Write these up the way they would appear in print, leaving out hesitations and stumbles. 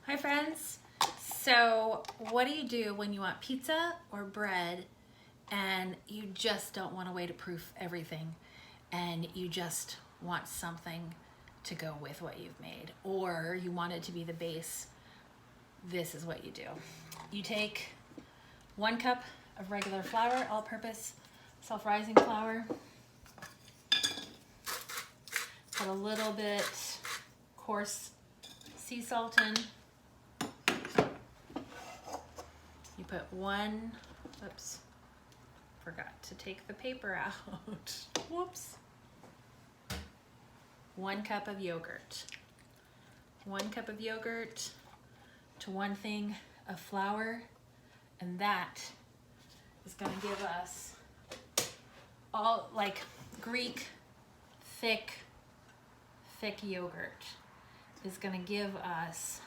Hi friends. So what do you do when you want pizza or bread and you just don't want a way to proof everything and you just want something to go with what you've made, or you want it to be the base? This is what you do. You take 1 cup of regular flour, all-purpose self-rising flour, put a little bit coarse sea salt in. You put oops, forgot to take the paper out. Whoops. 1 cup of yogurt. 1 cup of yogurt to 1 thing of flour, and that is gonna give us all like Greek thick yogurt is gonna give us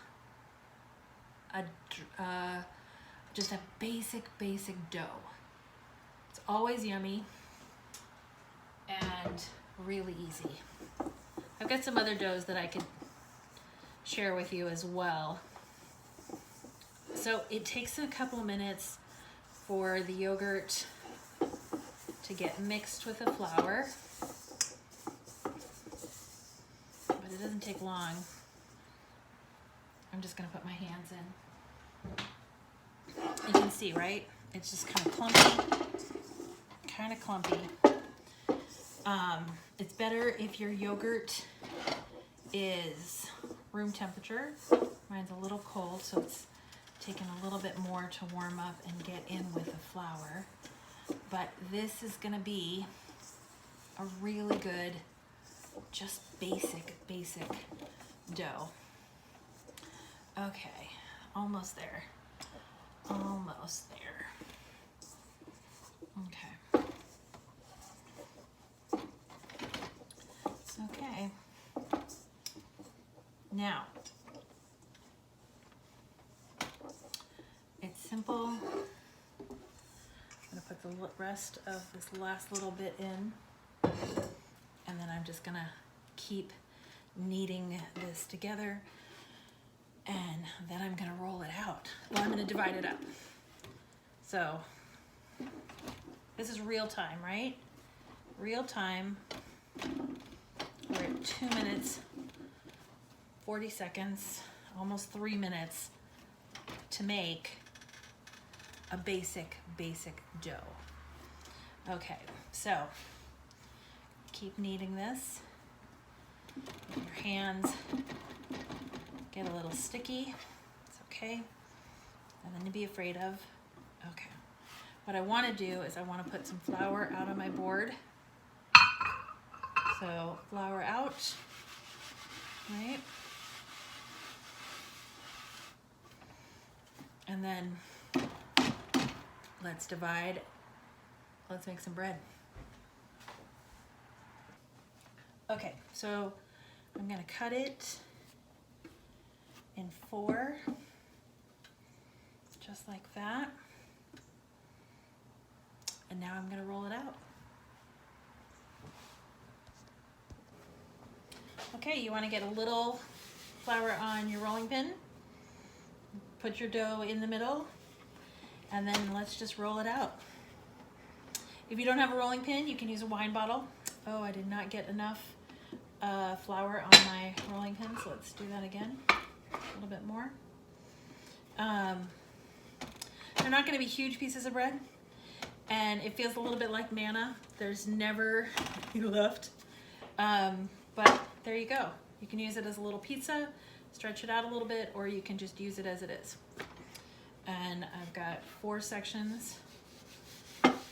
just a basic dough. It's always yummy and really easy. I've got some other doughs that I could share with you as well. So it takes a couple of minutes for the yogurt to get mixed with the flour, but it doesn't take long. I'm just gonna put my hands in. You can see, right? It's just kind of clumpy. It's better if your yogurt is room temperature. Mine's a little cold, so it's taking a little bit more to warm up and get in with the flour. But this is gonna be a really good, just basic dough. Okay, almost there. Okay. Now, it's simple. I'm gonna put the rest of this last little bit in, and then I'm just gonna keep kneading this together, and then I'm gonna roll it out. Well, I'm gonna divide it up. So this is real time, right? Real time. We're at 2 minutes, 40 seconds, almost 3 minutes to make a basic dough. Okay, so keep kneading this. Your hands get a little sticky, it's okay, nothing to be afraid of. Okay, what I want to do is I want to put some flour out on my board. So flour out, right? And then let's divide, let's make some bread. Okay, so I'm gonna cut it in 4, just like that. And now I'm gonna roll it out. Okay, you wanna get a little flour on your rolling pin, put your dough in the middle, and then let's just roll it out. If you don't have a rolling pin, you can use a wine bottle. Oh, I did not get enough flour on my rolling pin, so let's do that again. A little bit more. They're not gonna be huge pieces of bread, and it feels a little bit like manna. There's never any left. But there you go. You can use it as a little pizza, stretch it out a little bit, or you can just use it as it is. And I've got 4 sections.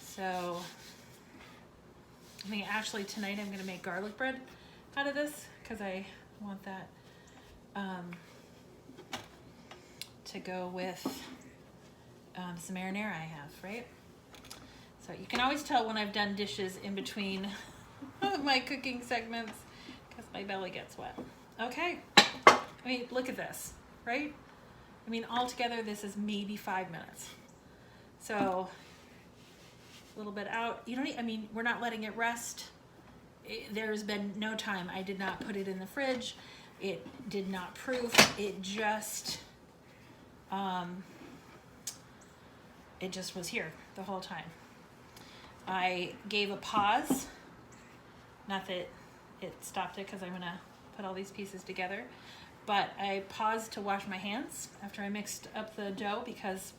So I think actually tonight I'm gonna make garlic bread out of this because I want that to go with some marinara I have, right? So you can always tell when I've done dishes in between my cooking segments because my belly gets wet. Okay, I mean, look at this, right? I mean, altogether this is maybe 5 minutes. So a little bit out. You don't need, I mean, we're not letting it rest. There's been no time. I did not put it in the fridge. It did not proof. It just It just was here the whole time. I gave a pause, not that it stopped it because I'm gonna put all these pieces together, but I paused to wash my hands after I mixed up the dough because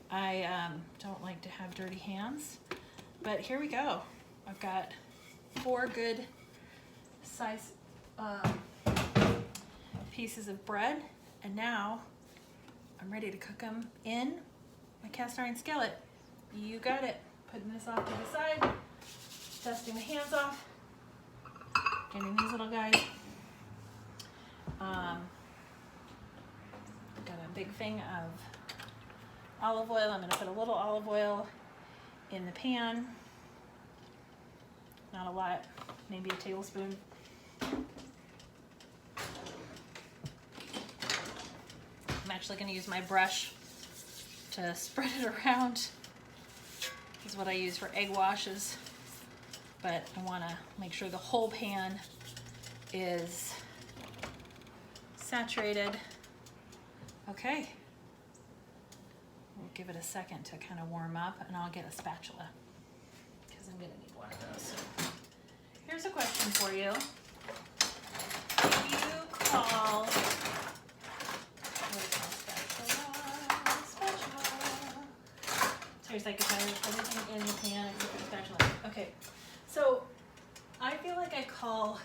I don't like to have dirty hands. But here we go. I've got 4 good size pieces of bread, and now I'm ready to cook them in my cast iron skillet. You got it. Putting this off to the side, dusting the hands off, getting these little guys. Got a big thing of olive oil. I'm gonna put a little olive oil in the pan. Not a lot, maybe a tablespoon. I'm actually gonna use my brush to spread it around. This is what I use for egg washes, but I wanna make sure the whole pan is saturated. Okay. We'll give it a second to kind of warm up, and I'll get a spatula because I'm gonna need one of those. Here's a question for you. Do you call spatula? Seriously, I could put everything in the pan except for the spatula. Okay, so I feel like I call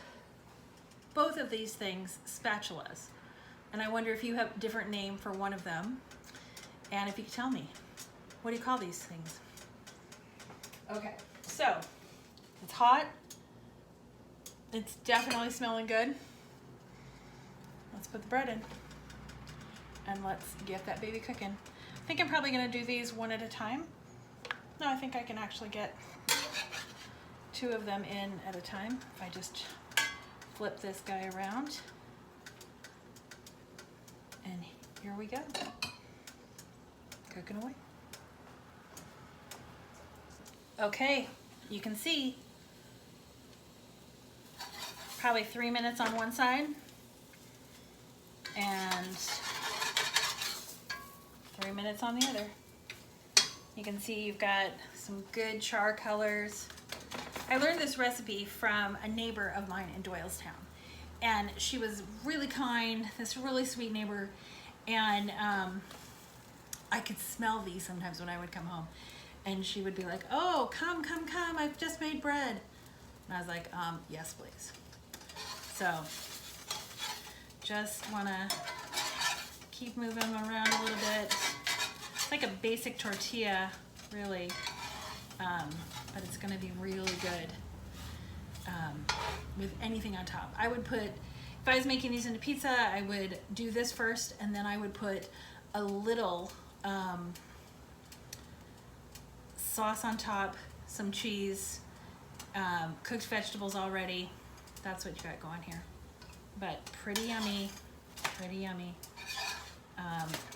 both of these things spatulas, and I wonder if you have a different name for one of them. And if you could tell me, what do you call these things? Okay, so it's hot. It's definitely smelling good. Let's put the bread in and let's get that baby cooking. I think I'm probably gonna do these one at a time. No, I think I can actually get 2 of them in at a time if I just flip this guy around. And here we go. Cooking away. Okay, you can see probably 3 minutes on one side and 3 minutes on the other. You can see you've got some good char colors. I learned this recipe from a neighbor of mine in Doylestown, and she was really kind, this really sweet neighbor, and I could smell these sometimes when I would come home, and she would be like, "Oh, come, I've just made bread." And I was like, yes, please. So just wanna keep moving them around a little bit. It's like a basic tortilla, really, but it's gonna be really good with anything on top. I would put, if I was making these into pizza, I would do this first, and then I would put a little sauce on top, some cheese, cooked vegetables already. That's what you got going here. But pretty yummy, pretty yummy.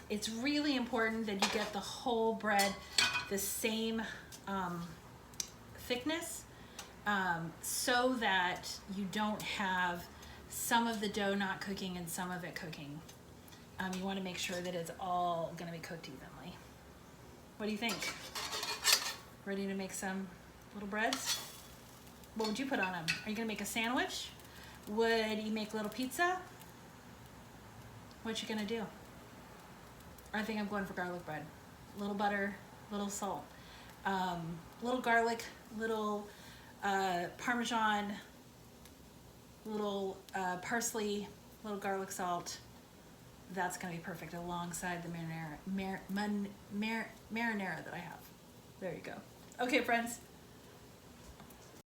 It's really important that you get the whole bread the same thickness, so that you don't have some of the dough not cooking and some of it cooking. You want to make sure that it's all going to be cooked evenly. What do you think? Ready to make some little breads? What would you put on them? Are you going to make a sandwich? Would you make a little pizza? What you going to do? I think I'm going for garlic bread. Little butter, little salt, little garlic, little Parmesan, little parsley, little garlic salt. That's going to be perfect alongside the marinara that I have. There you go. Okay, friends.